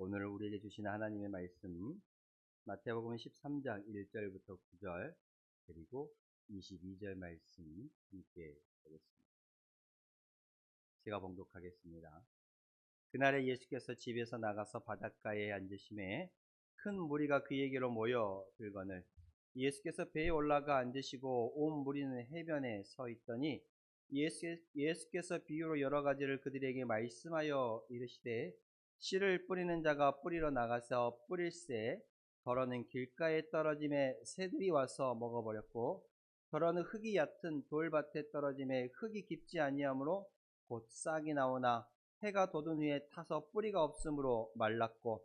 오늘 우리에게 주신 하나님의 말씀 마태복음 13장 1절부터 9절 그리고 22절 말씀 함께 보겠습니다. 제가 봉독하겠습니다. 그날에 예수께서 집에서 나가서 바닷가에 앉으심에 큰 무리가 그에게로 모여 들거늘 예수께서 배에 올라가 앉으시고 온 무리는 해변에 서 있더니 예수께서 비유로 여러 가지를 그들에게 말씀하여 이르시되 씨를 뿌리는 자가 뿌리러 나가서 뿌릴새 더러는 길가에 떨어짐에 새들이 와서 먹어버렸고 더러는 흙이 얕은 돌밭에 떨어짐에 흙이 깊지 아니하므로 곧 싹이 나오나 해가 돋은 후에 타서 뿌리가 없으므로 말랐고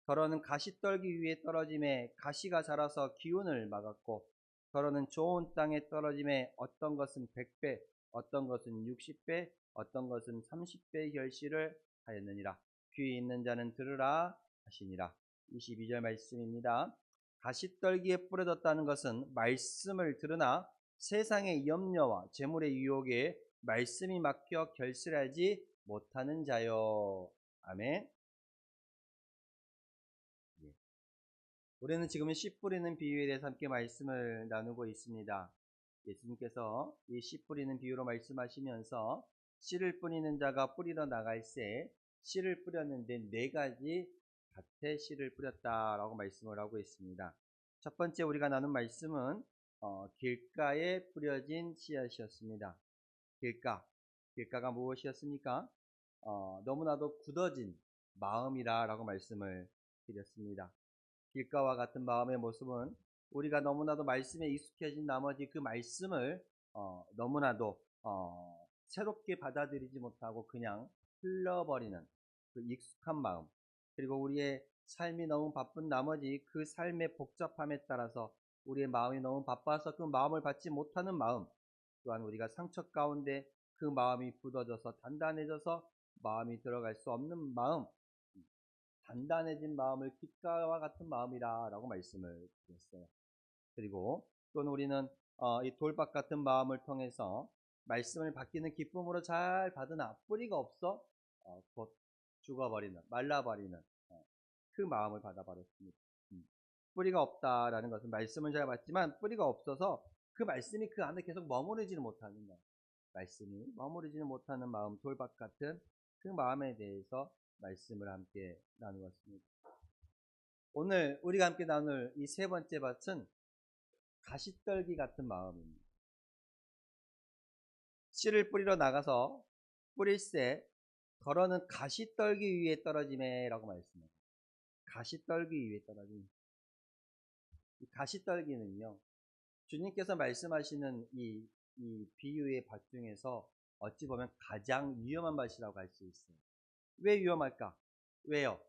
더러는 가시떨기 위에 떨어짐에 가시가 자라서 기운을 막았고 더러는 좋은 땅에 떨어짐에 어떤 것은 100배 어떤 것은 60배 어떤 것은 30배 결실을 하였느니라. 귀 있는 자는 들으라 하시니라. 22절 말씀입니다. 가시떨기에 뿌려졌다는 것은 말씀을 들으나 세상의 염려와 재물의 유혹에 말씀이 막혀 결실하지 못하는 자요. 아멘. 우리는 지금 씨 뿌리는 비유에 대해서 함께 말씀을 나누고 있습니다. 예수님께서 이 씨 뿌리는 비유로 말씀하시면서 씨를 뿌리는 자가 뿌리러 나갈새 씨를 뿌렸는데 4가지 밭에 씨를 뿌렸다라고 말씀을 하고 있습니다. 첫 번째 우리가 나눈 말씀은 길가에 뿌려진 씨앗이었습니다. 길가가 무엇이었습니까? 너무나도 굳어진 마음이라고 말씀을 드렸습니다. 길가와 같은 마음의 모습은 우리가 너무나도 말씀에 익숙해진 나머지 그 말씀을 너무나도 새롭게 받아들이지 못하고 그냥 흘러버리는 그 익숙한 마음, 그리고 우리의 삶이 너무 바쁜 나머지 그 삶의 복잡함에 따라서 우리의 마음이 너무 바빠서 그 마음을 받지 못하는 마음, 또한 우리가 상처 가운데 그 마음이 굳어져서 단단해져서 마음이 들어갈 수 없는 마음, 단단해진 마음을 길가와 같은 마음이라고 말씀을 드렸어요. 그리고 또는 우리는 이 돌밭 같은 마음을 통해서 말씀을 받기는 기쁨으로 잘 받으나 뿌리가 없어 곧 죽어버리는, 말라버리는 그 마음을 받아버렸습니다. 뿌리가 없다라는 것은 말씀을 잘 받지만 뿌리가 없어서 그 말씀이 그 안에 계속 머무르지는 못하는 거예요. 말씀이 머무르지는 못하는 마음, 돌밭 같은 그 마음에 대해서 말씀을 함께 나누었습니다. 오늘 우리가 함께 나눌 이 세 번째 밭은 가시떨기 같은 마음입니다. 씨를 뿌리러 나가서 뿌릴새 더러는 가시떨기 위에 떨어짐에 라고 말씀합니다. 가시떨기 위에 떨어짐. 이 가시떨기는요, 주님께서 말씀하시는 이 비유의 밭 중에서 어찌 보면 가장 위험한 밭이라고 할 수 있어요. 왜 위험할까? 왜요?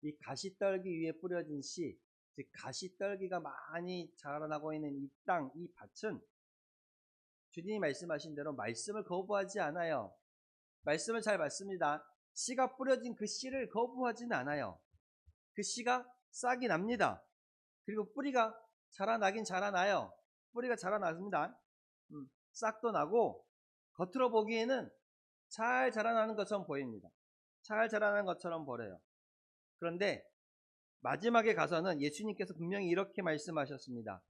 이 가시떨기 위에 뿌려진 씨, 즉 가시떨기가 많이 자라나고 있는 이 땅, 이 밭은 주님이 말씀하신 대로 말씀을 거부하지 않아요. 말씀을 잘 받습니다. 씨가 뿌려진 그 씨를 거부하지는 않아요. 그 씨가 싹이 납니다. 그리고 뿌리가 자라나긴 자라나요. 뿌리가 자라났습니다. 싹도 나고 겉으로 보기에는 잘 자라나는 것처럼 보입니다. 잘 자라나는 것처럼 보여요. 그런데 마지막에 가서는 예수님께서 분명히 이렇게 말씀하셨습니다.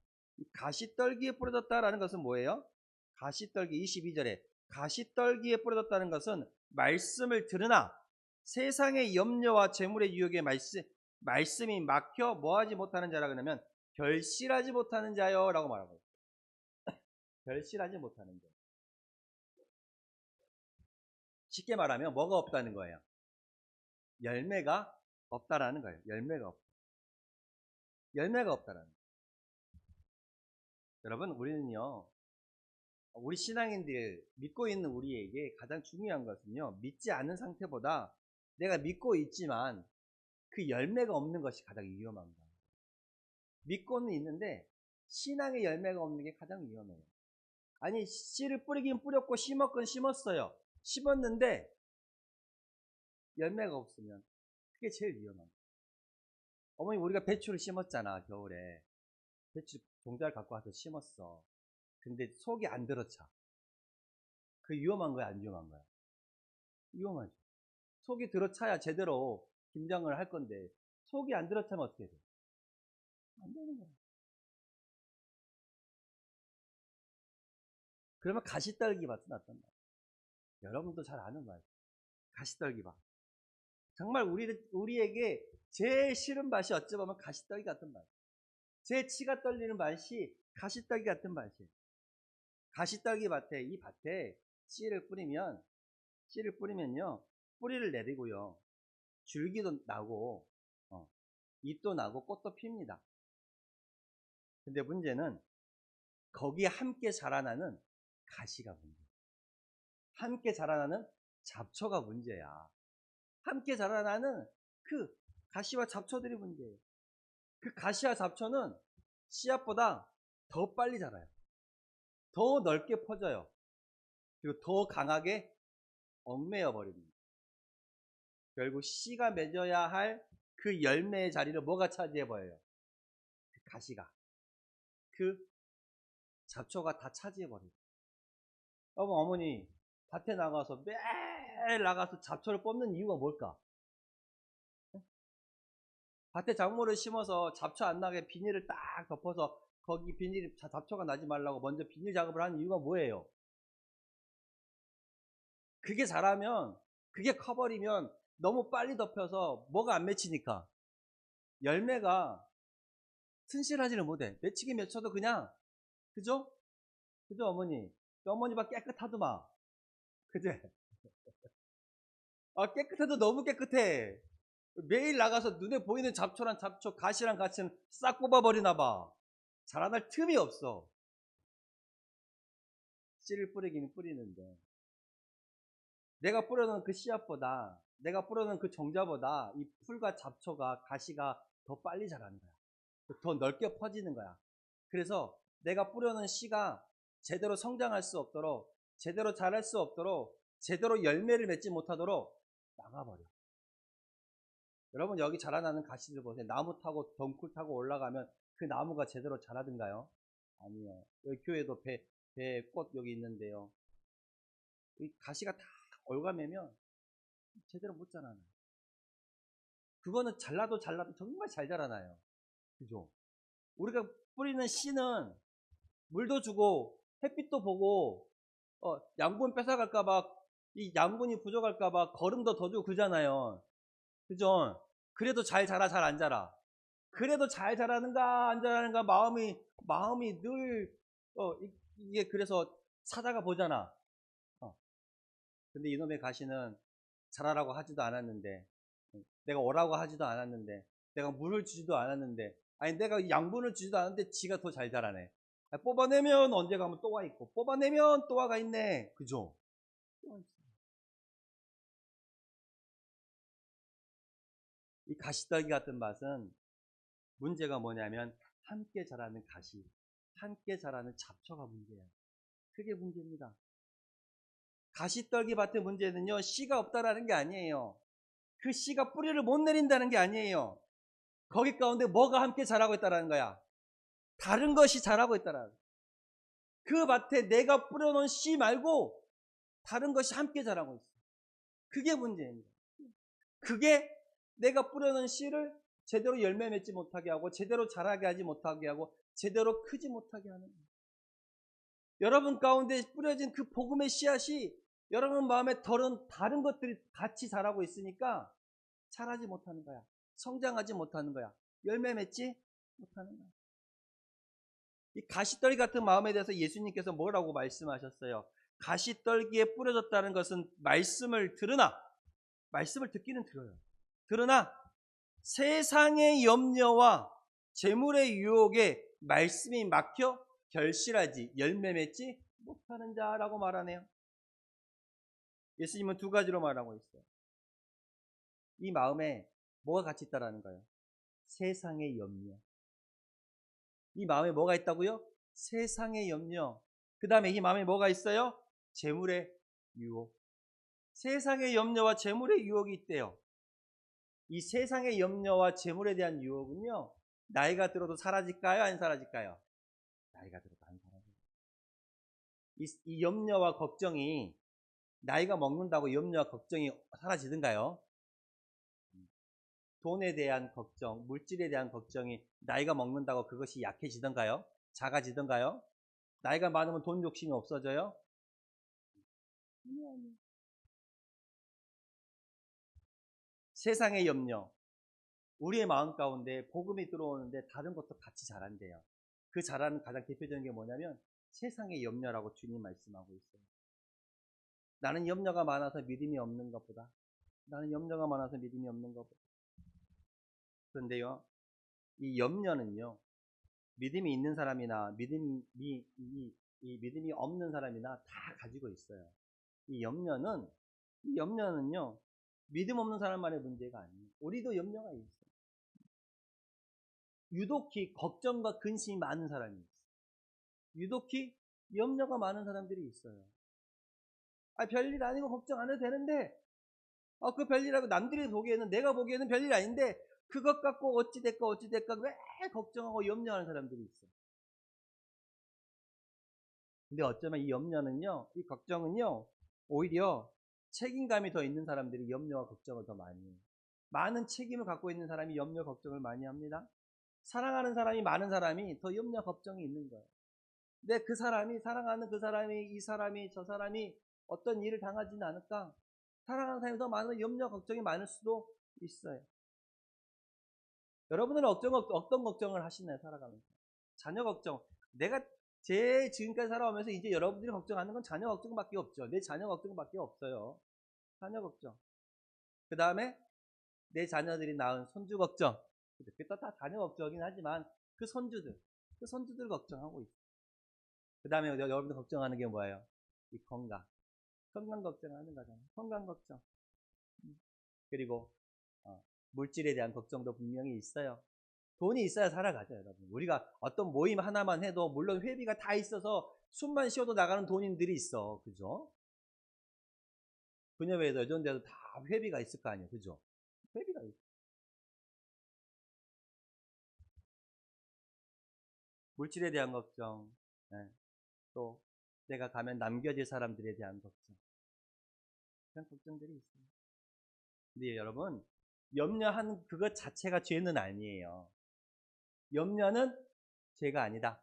가시떨기에 뿌려졌다라는 것은 뭐예요? 가시떨기 22절에 가시떨기에 뿌려졌다는 것은 말씀을 들으나 세상의 염려와 재물의 유혹에 말씀이 막혀 뭐하지 못하는 자라 그러면 결실하지 못하는 자요 라고 말하고 있어요. 결실하지 못하는 자. 쉽게 말하면 뭐가 없다는 거예요? 열매가 없다라는 거예요. 열매가 없다라는 거예요. 여러분, 우리는요, 우리 신앙인들, 믿고 있는 우리에게 가장 중요한 것은요, 믿지 않은 상태보다 내가 믿고 있지만 그 열매가 없는 것이 가장 위험한 거예요. 믿고는 있는데 신앙의 열매가 없는 게 가장 위험해요. 아니, 씨를 뿌리긴 뿌렸고 심었건 심었어요. 심었는데 열매가 없으면 그게 제일 위험합니다. 어머니, 우리가 배추를 심었잖아, 겨울에. 배추 종자를 갖고 와서 심었어. 근데 속이 안 들어차. 그 위험한 거야, 안 위험한 거야? 위험하죠. 속이 들어차야 제대로 김장을 할 건데 속이 안 들어차면 어떻게 돼? 안 되는 거야. 그러면 가시떨기밭이 났단 말이야. 여러분도 잘 아는 말. 가시떨기밭. 정말 우리에게 제일 싫은 맛이 어찌 보면 가시떨기 같은 맛. 제 치가 떨리는 맛이 가시떨기 같은 맛이에요. 가시떨기 밭에, 이 밭에 씨를 뿌리면요, 뿌리를 내리고요, 줄기도 나고, 잎도 나고, 꽃도 핍니다. 근데 문제는 거기에 함께 자라나는 가시가 문제야. 함께 자라나는 잡초가 문제야. 함께 자라나는 그 가시와 잡초들이 문제예요. 그 가시와 잡초는 씨앗보다 더 빨리 자라요. 더 넓게 퍼져요. 그리고 더 강하게 얽매여 버립니다. 결국 씨가 맺어야 할 그 열매의 자리를 뭐가 차지해 버려요? 그 가시가, 그 잡초가 다 차지해 버려요. 여러분, 어머니 밭에 나가서 매일 나가서 잡초를 뽑는 이유가 뭘까? 밭에 작물을 심어서 잡초 안 나게 비닐을 딱 덮어서 거기 잡초가 나지 말라고 먼저 비닐 작업을 하는 이유가 뭐예요? 그게 자라면, 그게 커버리면 너무 빨리 덮여서 뭐가 안 맺히니까 열매가 튼실하지를 못해. 맺히긴 맺혀도 그냥, 그죠? 그죠, 어머니? 어머니 봐 깨끗하더만. 그제? 아, 깨끗해도 너무 깨끗해. 매일 나가서 눈에 보이는 잡초랑 잡초, 가시랑 가시는 싹 뽑아버리나 봐. 자라날 틈이 없어. 씨를 뿌리기는 뿌리는데. 내가 뿌려놓은 그 씨앗보다, 내가 뿌려놓은 그 종자보다 이 풀과 잡초가, 가시가 더 빨리 자라는 거야. 더 넓게 퍼지는 거야. 그래서 내가 뿌려놓은 씨가 제대로 성장할 수 없도록, 제대로 자랄 수 없도록, 제대로 열매를 맺지 못하도록 막아버려. 여러분, 여기 자라나는 가시들 보세요. 나무 타고 덩굴 타고 올라가면 그 나무가 제대로 자라든가요? 아니요. 여기 교회도 배 꽃 여기 있는데요. 이 가시가 다 올가매면 제대로 못 자라나요. 그거는 잘라도 정말 잘 자라나요. 그죠? 우리가 뿌리는 씨는 물도 주고 햇빛도 보고 양분 뺏어갈까봐, 이 양분이 부족할까봐 거름도 더 주고 그러잖아요. 그죠? 그래도 잘 자라, 잘 안 자라. 그래도 잘 자라는가 안 자라는가 마음이 늘 이게 그래서 찾아가 보잖아. 근데 이놈의 가시는 자라라고 하지도 않았는데, 내가 오라고 하지도 않았는데, 내가 물을 주지도 않았는데, 아니 내가 양분을 주지도 않았는데 지가 더 잘 자라네. 뽑아내면 언제 가면 또 와 있고, 뽑아내면 또 와가 있네. 그죠? 이 가시떨기 같은 맛은 문제가 뭐냐면 함께 자라는 가시, 함께 자라는 잡초가 문제예요. 그게 문제입니다. 가시떨기 밭의 문제는요, 씨가 없다라는 게 아니에요. 그 씨가 뿌리를 못 내린다는 게 아니에요. 거기 가운데 뭐가 함께 자라고 있다는 거야. 다른 것이 자라고 있다는 거야. 그 밭에 내가 뿌려놓은 씨 말고 다른 것이 함께 자라고 있어. 그게 문제입니다. 그게 내가 뿌려놓은 씨를 제대로 열매 맺지 못하게 하고, 제대로 자라게 하지 못하게 하고, 제대로 크지 못하게 하는 거예요. 여러분 가운데 뿌려진 그 복음의 씨앗이 여러분 마음에 다른 것들이 같이 자라고 있으니까 자라지 못하는 거야. 성장하지 못하는 거야. 열매 맺지 못하는 거야. 이 가시떨기 같은 마음에 대해서 예수님께서 뭐라고 말씀하셨어요? 가시떨기에 뿌려졌다는 것은 말씀을 듣기는 들어요. 그러나 세상의 염려와 재물의 유혹에 말씀이 막혀 결실하지 열매 맺지 못하는 자라고 말하네요. 예수님은 두 가지로 말하고 있어요. 이 마음에 뭐가 같이 있다라는 거예요? 세상의 염려. 이 마음에 뭐가 있다고요? 세상의 염려. 그 다음에 이 마음에 뭐가 있어요? 재물의 유혹. 세상의 염려와 재물의 유혹이 있대요. 이 세상의 염려와 재물에 대한 유혹은요, 나이가 들어도 사라질까요? 안 사라질까요? 나이가 들어도 안 사라져요. 이 염려와 걱정이 나이가 먹는다고 염려와 걱정이 사라지든가요? 돈에 대한 걱정, 물질에 대한 걱정이 나이가 먹는다고 그것이 약해지던가요? 작아지던가요? 나이가 많으면 돈 욕심이 없어져요? 아니요. 세상의 염려, 우리의 마음 가운데 복음이 들어오는데 다른 것도 같이 자란대요. 그 자라는 가장 대표적인 게 뭐냐면 세상의 염려라고 주님 말씀하고 있어요. 나는 염려가 많아서 믿음이 없는 것보다, 나는 염려가 많아서 믿음이 없는 것보다. 그런데요, 이 염려는요, 믿음이 있는 사람이나 믿음이 없는 사람이나 다 가지고 있어요. 이 염려는요, 믿음 없는 사람만의 문제가 아니에요. 우리도 염려가 있어요. 유독히 걱정과 근심이 많은 사람이 있어요. 유독히 염려가 많은 사람들이 있어요. 별일 아니고 걱정 안 해도 되는데, 그 별일하고 남들이 보기에는, 내가 보기에는 별일 아닌데, 그것 갖고 어찌될까 왜 걱정하고 염려하는 사람들이 있어요. 근데 어쩌면 이 염려는요, 이 걱정은요, 오히려 책임감이 더 있는 사람들이 염려와 걱정을 더 많이 해요. 많은 책임을 갖고 있는 사람이 염려, 걱정을 많이 합니다. 사랑하는 사람이 많은 사람이 더 염려, 걱정이 있는 거예요. 근데 그 사람이, 사랑하는 그 사람이, 이 사람이, 저 사람이 어떤 일을 당하지는 않을까? 사랑하는 사람이 더 많은 염려, 걱정이 많을 수도 있어요. 여러분들은 어떤 걱정을 하시나요? 살아가면서. 자녀 걱정. 내가 제 지금까지 살아오면서 이제 여러분들이 걱정하는 건 자녀 걱정밖에 없죠. 내 자녀 걱정밖에 없어요. 자녀 걱정. 그 다음에 내 자녀들이 낳은 손주 걱정. 그것도 다 자녀 걱정이긴 하지만 그 손주들 걱정하고 있어요. 그 다음에 여러분들 걱정하는 게 뭐예요? 이 건강 걱정하는 거잖아요. 건강 걱정. 그리고 물질에 대한 걱정도 분명히 있어요. 돈이 있어야 살아가죠, 여러분. 우리가 어떤 모임 하나만 해도 물론 회비가 다 있어서 숨만 쉬어도 나가는 돈인들이 있어. 그죠? 그녀회에도 이런 데도 다 회비가 있을 거 아니에요. 그죠? 회비가 있어. 물질에 대한 걱정. 네. 또 내가 가면 남겨질 사람들에 대한 걱정. 그런 걱정들이 있어요. 근데 여러분, 염려하는 그것 자체가 죄는 아니에요. 염려는 죄가 아니다.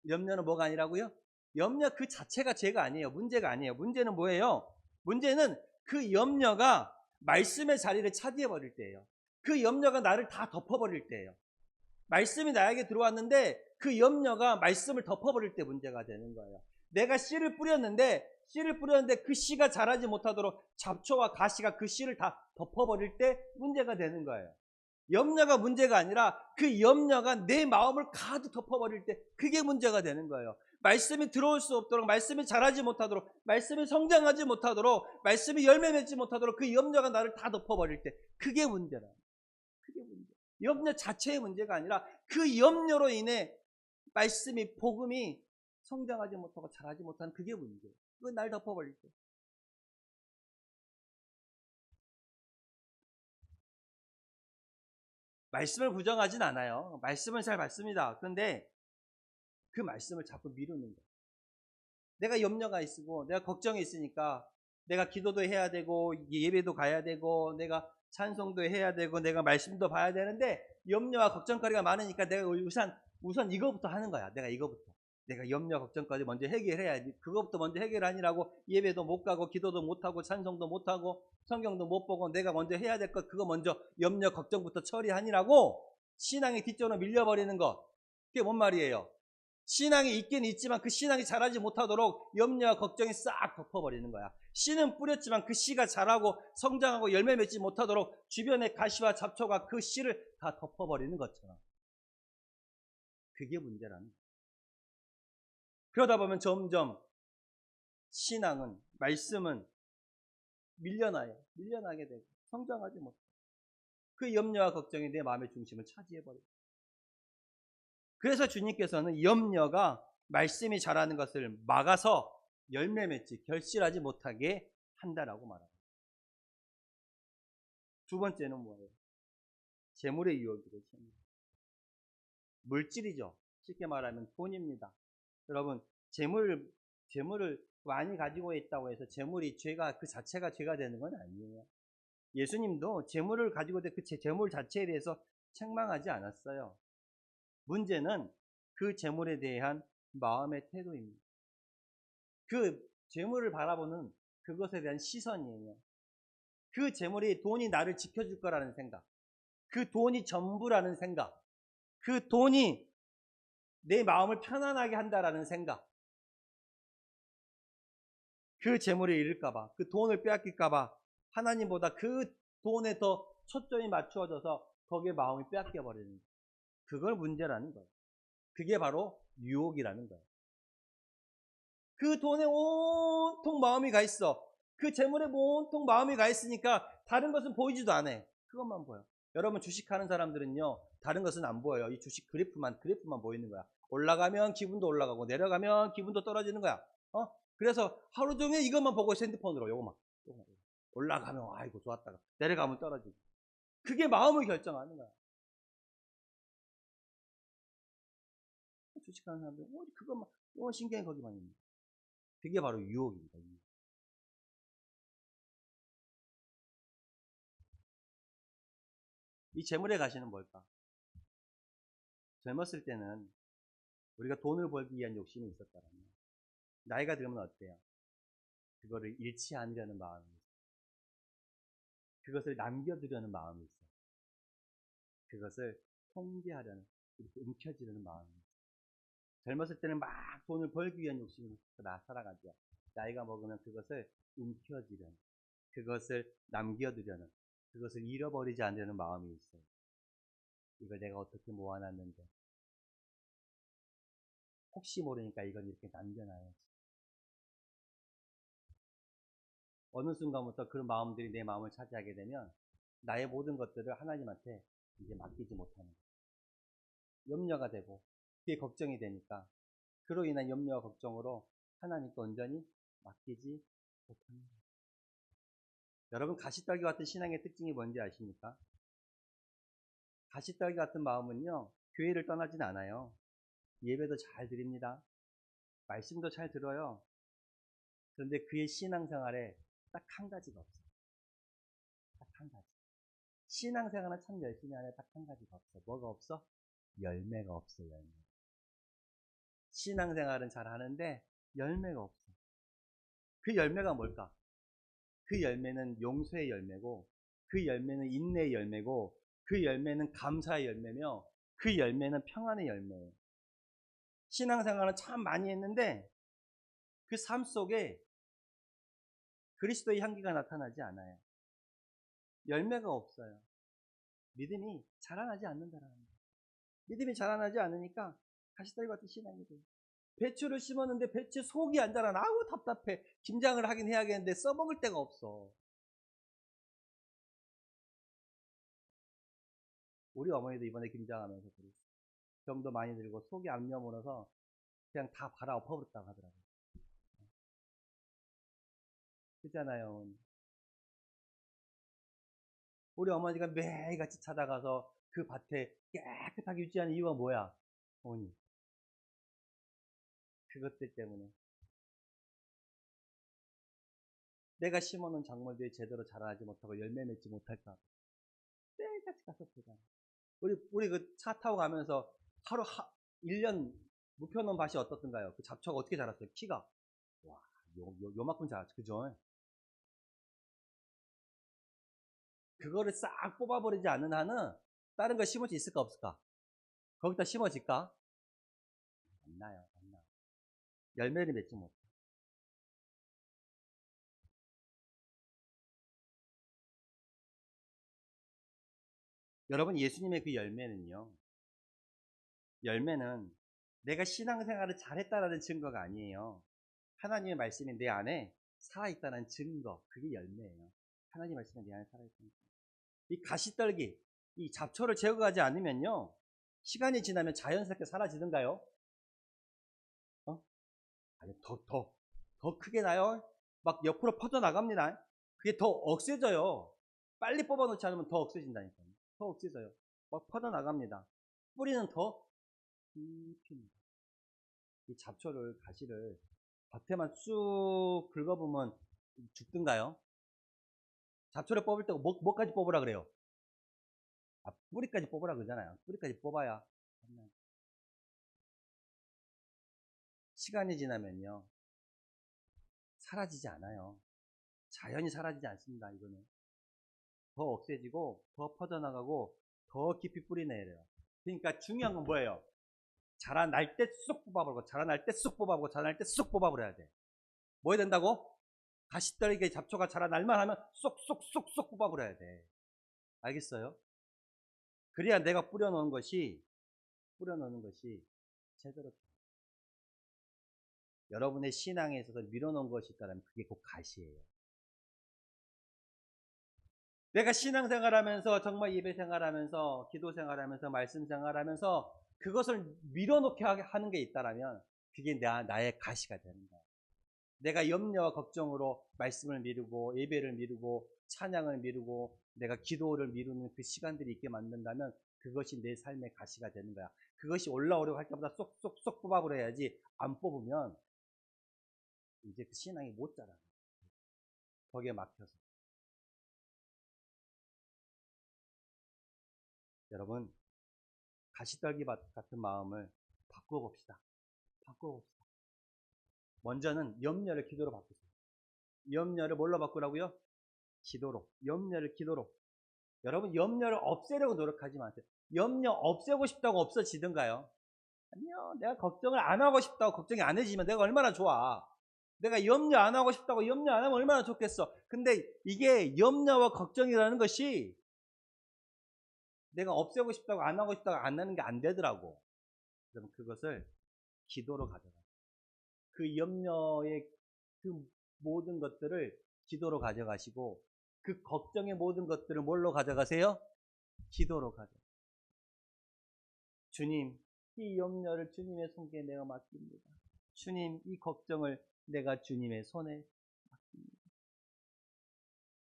염려는 뭐가 아니라고요? 염려 그 자체가 죄가 아니에요. 문제가 아니에요. 문제는 뭐예요? 문제는 그 염려가 말씀의 자리를 차지해 버릴 때예요. 그 염려가 나를 다 덮어버릴 때예요. 말씀이 나에게 들어왔는데 그 염려가 말씀을 덮어버릴 때 문제가 되는 거예요. 내가 씨를 뿌렸는데 그 씨가 자라지 못하도록 잡초와 가시가 그 씨를 다 덮어버릴 때 문제가 되는 거예요. 염려가 문제가 아니라 그 염려가 내 마음을 가득 덮어버릴 때 그게 문제가 되는 거예요. 말씀이 들어올 수 없도록, 말씀이 자라지 못하도록, 말씀이 성장하지 못하도록, 말씀이 열매 맺지 못하도록 그 염려가 나를 다 덮어버릴 때 그게 문제라. 그게 문제. 염려 자체의 문제가 아니라 그 염려로 인해 말씀이, 복음이 성장하지 못하고 자라지 못하는 그게 문제예요. 그건 날 덮어버릴 때. 말씀을 부정하진 않아요. 말씀은 잘 받습니다. 그런데 그 말씀을 자꾸 미루는 거예요. 내가 염려가 있고 내가 걱정이 있으니까 내가 기도도 해야 되고 예배도 가야 되고 내가 찬송도 해야 되고 내가 말씀도 봐야 되는데 염려와 걱정거리가 많으니까 내가 우선 이거부터 하는 거야. 내가 염려 걱정까지 먼저 해결해야지. 그것부터 먼저 해결하니라고 예배도 못 가고 기도도 못 하고 찬송도 못 하고 성경도 못 보고 내가 먼저 해야 될 것 그거 먼저 염려 걱정부터 처리하니라고 신앙의 뒷전으로 밀려버리는 것. 그게 뭔 말이에요? 신앙이 있긴 있지만 그 신앙이 자라지 못하도록 염려와 걱정이 싹 덮어버리는 거야. 씨는 뿌렸지만 그 씨가 자라고 성장하고 열매 맺지 못하도록 주변의 가시와 잡초가 그 씨를 다 덮어버리는 것처럼. 그게 문제라는 거야. 그러다 보면 점점 신앙은, 말씀은 밀려나게 되고 성장하지 못해. 그 염려와 걱정이 내 마음의 중심을 차지해버려요. 그래서 주님께서는 염려가 말씀이 자라는 것을 막아서 열매 맺지 결실하지 못하게 한다라고 말합니다. 두 번째는 뭐예요? 재물의 유혹이죠. 물질이죠. 쉽게 말하면 돈입니다. 여러분, 재물을 많이 가지고 있다고 해서 재물이 죄가 그 자체가 죄가 되는 건 아니에요. 예수님도 재물을 가지고 그 재물 자체에 대해서 책망하지 않았어요. 문제는 그 재물에 대한 마음의 태도입니다. 그 재물을 바라보는 그것에 대한 시선이에요. 그 재물이 돈이 나를 지켜줄 거라는 생각, 그 돈이 전부라는 생각, 그 돈이 내 마음을 편안하게 한다라는 생각, 그 재물을 잃을까봐, 그 돈을 빼앗길까봐 하나님보다 그 돈에 더 초점이 맞추어져서 거기에 마음이 빼앗겨버리는 거예요. 그걸 문제라는 거예요. 그게 바로 유혹이라는 거예요. 그 돈에 온통 마음이 가 있어. 그 재물에 온통 마음이 가 있으니까 다른 것은 보이지도 않아. 그것만 보여. 여러분 주식하는 사람들은요, 다른 것은 안 보여요. 이 주식 그래프만 보이는 거야. 올라가면 기분도 올라가고 내려가면 기분도 떨어지는 거야. 그래서 하루 종일 이것만 보고 있어. 핸드폰으로 요거만. 올라가면 아이고 좋았다가 내려가면 떨어지고. 그게 마음을 결정하는 거야. 주식하는 사람들은 그것만 신경이 거기만 있는 거야. 그게 바로 유혹입니다. 유혹. 이 재물의 가시는 뭘까? 젊었을 때는 우리가 돈을 벌기 위한 욕심이 있었다면 나이가 들면 어때요? 그거를 잃지 않으려는 마음이 있어요. 그것을 남겨두려는 마음이 있어요. 그것을 통제하려는, 이렇게 움켜쥐려는 마음이 있어요. 젊었을 때는 막 돈을 벌기 위한 욕심이 살아가죠. 나이가 먹으면 그것을 움켜쥐려는, 그것을 남겨두려는, 그것을 잃어버리지 않으려는 마음이 있어요. 이걸 내가 어떻게 모아놨는데 혹시 모르니까 이건 이렇게 남겨놔야지. 어느 순간부터 그런 마음들이 내 마음을 차지하게 되면 나의 모든 것들을 하나님한테 이제 맡기지 못하는 거예요. 염려가 되고 그게 걱정이 되니까 그로 인한 염려와 걱정으로 하나님께 온전히 맡기지 못하는 거예요. 여러분 가시떨기 같은 신앙의 특징이 뭔지 아십니까? 가시떨기 같은 마음은요, 교회를 떠나진 않아요. 예배도 잘 드립니다. 말씀도 잘 들어요. 그런데 그의 신앙생활에 딱 한 가지가 없어요. 딱 한 가지. 신앙생활은 참 열심히 하는데 딱 한 가지가 없어. 뭐가 없어? 열매가 없어. 열매. 신앙생활은 잘 하는데 열매가 없어. 그 열매가 뭘까? 그 열매는 용서의 열매고, 그 열매는 인내의 열매고, 그 열매는 감사의 열매며, 그 열매는 평안의 열매예요. 신앙생활은 참 많이 했는데 그 삶 속에 그리스도의 향기가 나타나지 않아요. 열매가 없어요. 믿음이 자라나지 않는다라는 거예요. 믿음이 자라나지 않으니까 가시떨기 같은 신앙이 돼요. 배추를 심었는데 배추 속이 안 자라나. 아우 답답해. 김장을 하긴 해야겠는데 써먹을 데가 없어. 우리 어머니도 이번에 김장하면서 그랬어요. 병도 많이 들고 속이 안 여물어서 그냥 다 갈아 엎어버렸다고 하더라고요. 그렇잖아요. 우리 어머니가 매일같이 찾아가서 그 밭에 깨끗하게 유지하는 이유가 뭐야? 어머니. 그것들 때문에. 내가 심어놓은 작물들이 제대로 자라지 못하고 열매 맺지 못할까. 매일같이 가서 보잖아. 우리 그 차 타고 가면서 하루 1년 묵혀놓은 밭이 어떻던가요? 그 잡초가 어떻게 자랐어요? 키가. 와, 요만큼 자랐죠. 그죠? 그거를 싹 뽑아버리지 않는 한은 다른 거 심을 수 있을까 없을까? 거기다 심어질까? 안 나요. 안 나. 열매를 맺지 못해. 여러분 예수님의 그 열매는 내가 신앙생활을 잘했다라는 증거가 아니에요. 하나님의 말씀이 내 안에 살아있다는 증거, 그게 열매예요. 하나님의 말씀이 내 안에 살아있다는 증거. 이 가시떨기, 이 잡초를 제거하지 않으면요, 시간이 지나면 자연스럽게 사라지던가요? 아니, 더 크게 나요? 막 옆으로 퍼져나갑니다. 그게 더 억세져요. 빨리 뽑아놓지 않으면 더 억세진다니까요. 더 억세져요. 막 퍼져나갑니다. 뿌리는 더 깊입니다. 이 잡초를, 가시를 밭에만 쑥 긁어보면 죽든가요? 잡초를 뽑을 때 뭐까지 뽑으라 그래요? 뿌리까지 뽑으라 그러잖아요. 뿌리까지 뽑아야. 시간이 지나면요. 사라지지 않아요. 자연히 사라지지 않습니다. 이거는. 더 없애지고, 더 퍼져나가고, 더 깊이 뿌리 내려요. 그러니까 중요한 건 뭐예요? 자라날 때 쑥 뽑아버리고, 자라날 때 쑥 뽑아버리고, 자라날 때 쑥 뽑아버려야 돼. 뭐 해야 된다고? 가시떨기 잡초가 자라날만 하면 쏙쏙쏙쏙 뽑아버려야 돼. 알겠어요? 그래야 내가 뿌려놓은 것이 제대로. 여러분의 신앙에 있어서 밀어놓은 것이 있다면 그게 곧 가시예요. 내가 신앙생활하면서 정말 예배 생활하면서 기도 생활하면서 말씀 생활하면서 그것을 밀어놓게 하는 게 있다면 그게 나의 가시가 되는 거야. 내가 염려와 걱정으로 말씀을 미루고 예배를 미루고 찬양을 미루고 내가 기도를 미루는 그 시간들이 있게 만든다면 그것이 내 삶의 가시가 되는 거야. 그것이 올라오려고 할 때마다 쏙쏙쏙 뽑아버려야지 안 뽑으면 이제 그 신앙이 못 자라. 거기에 막혀서. 여러분 가시떨기 같은 마음을 바꿔봅시다. 먼저는 염려를 기도로 바꾸세요. 염려를 뭘로 바꾸라고요? 기도로. 염려를 기도로. 여러분 염려를 없애려고 노력하지 마세요. 염려 없애고 싶다고 없어지든가요? 아니요. 내가 걱정을 안 하고 싶다고 걱정이 안 해지면 내가 얼마나 좋아. 내가 염려 안 하고 싶다고 염려 안 하면 얼마나 좋겠어. 근데 이게 염려와 걱정이라는 것이 내가 없애고 싶다고 안 하고 싶다고 안 하는 게 안 되더라고. 그럼 그것을 기도로 가져가. 그 염려의 그 모든 것들을 기도로 가져가시고 그 걱정의 모든 것들을 뭘로 가져가세요? 기도로 가져가. 주님, 이 염려를 주님의 손에 내어 맡깁니다. 주님, 이 걱정을 내가 주님의 손에 맡깁니다.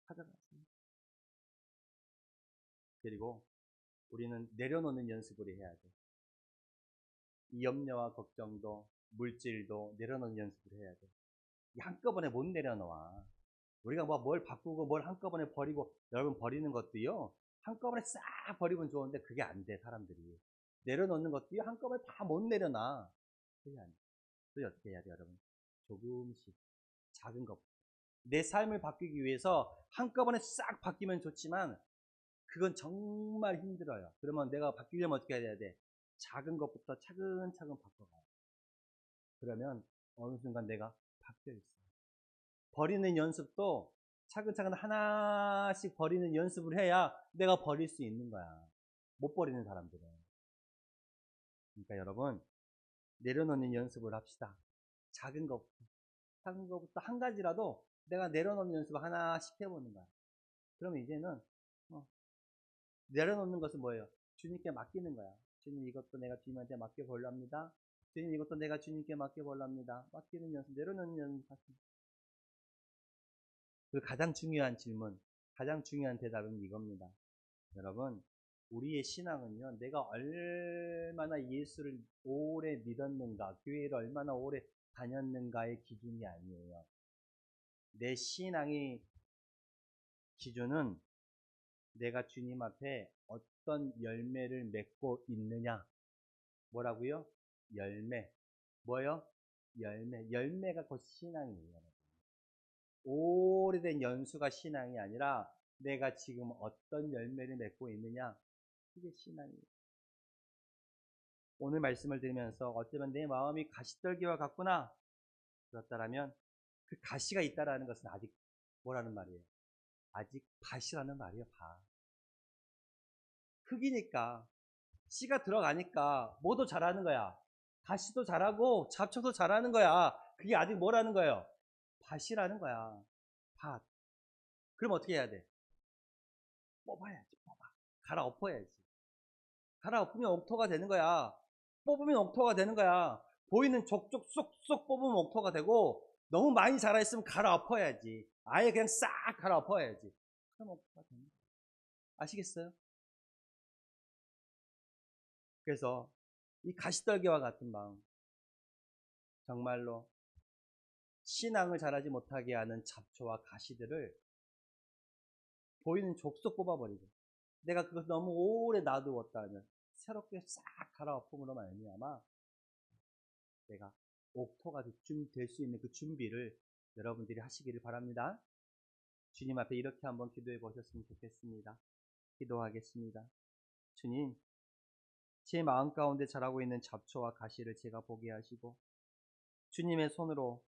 가져가세요. 그리고 우리는 내려놓는 연습을 해야 돼. 이 염려와 걱정도 물질도 내려놓는 연습을 해야 돼. 한꺼번에 못 내려놓아. 우리가 뭐 뭘 바꾸고 뭘 한꺼번에 버리고, 여러분 버리는 것도요, 한꺼번에 싹 버리면 좋은데 그게 안 돼, 사람들이. 내려놓는 것도요, 한꺼번에 다 못 내려놔. 그게 안 돼. 그래서 어떻게 해야 돼, 여러분? 조금씩, 작은 것. 내 삶을 바뀌기 위해서 한꺼번에 싹 바뀌면 좋지만, 그건 정말 힘들어요. 그러면 내가 바뀌려면 어떻게 해야 돼? 작은 것부터 차근차근 바꿔가요. 그러면 어느 순간 내가 바뀌어 있어요. 버리는 연습도 차근차근 하나씩 버리는 연습을 해야 내가 버릴 수 있는 거야. 못 버리는 사람들은. 그러니까 여러분, 내려놓는 연습을 합시다. 작은 것부터 한 가지라도 내가 내려놓는 연습을 하나씩 해보는 거야. 그러면 이제는 내려놓는 것은 뭐예요? 주님께 맡기는 거야. 주님, 이것도 내가 주님한테 맡겨보렵니다. 주님, 이것도 내가 주님께 맡겨보렵니다. 맡기는 연습, 내려놓는 연습 하십니다. 그 가장 중요한 질문, 가장 중요한 대답은 이겁니다. 여러분, 우리의 신앙은요, 내가 얼마나 예수를 오래 믿었는가, 교회를 얼마나 오래 다녔는가의 기준이 아니에요. 내 신앙의 기준은 내가 주님 앞에 어떤 열매를 맺고 있느냐. 뭐라고요? 열매. 뭐요? 열매. 열매가 곧 신앙이에요. 오래된 연수가 신앙이 아니라 내가 지금 어떤 열매를 맺고 있느냐. 그게 신앙이에요. 오늘 말씀을 들으면서 어쩌면 내 마음이 가시떨기와 같구나. 그렇다면 그 가시가 있다라는 것은 아직 뭐라는 말이에요? 아직 밭이라는 말이에요. 밭. 흙이니까 씨가 들어가니까 뭐도 자라는 거야. 가시도 자라고 잡초도 자라는 거야. 그게 아직 뭐라는 거예요? 밭이라는 거야. 밭. 그럼 어떻게 해야 돼? 뽑아야지. 갈아엎어야지. 갈아엎으면 옥토가 되는 거야. 뽑으면 옥토가 되는 거야. 보이는 족족 쏙쏙 뽑으면 옥토가 되고 너무 많이 자라있으면 갈아엎어야지. 아예 그냥 싹 갈아엎어야지. 그럼 옥토가 되는 거야. 아시겠어요? 그래서 이 가시떨기와 같은 마음, 정말로 신앙을 자라지 못하게 하는 잡초와 가시들을 보이는 족속 뽑아버리고, 내가 그것 너무 오래 놔두었다면 새롭게 싹 갈아엎음으로 말미암아 내가 옥토가 될 수 있는 그 준비를 여러분들이 하시기를 바랍니다. 주님 앞에 이렇게 한번 기도해 보셨으면 좋겠습니다. 기도하겠습니다. 주님, 제 마음 가운데 자라고 있는 잡초와 가시를 제가 보게 하시고 주님의 손으로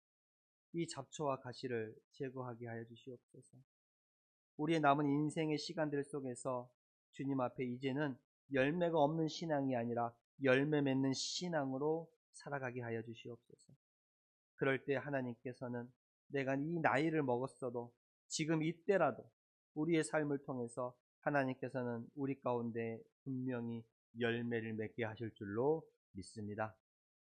이 잡초와 가시를 제거하게 하여 주시옵소서. 우리의 남은 인생의 시간들 속에서 주님 앞에 이제는 열매가 없는 신앙이 아니라 열매 맺는 신앙으로 살아가게 하여 주시옵소서. 그럴 때 하나님께서는 내가 이 나이를 먹었어도 지금 이때라도 우리의 삶을 통해서 하나님께서는 우리 가운데 분명히 열매를 맺게 하실 줄로 믿습니다.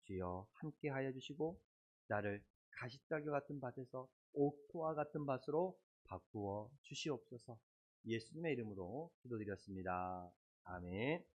주여 함께 하여 주시고 나를 가시떨기 같은 밭에서 옥토와 같은 밭으로 바꾸어 주시옵소서. 예수님의 이름으로 기도드렸습니다. 아멘.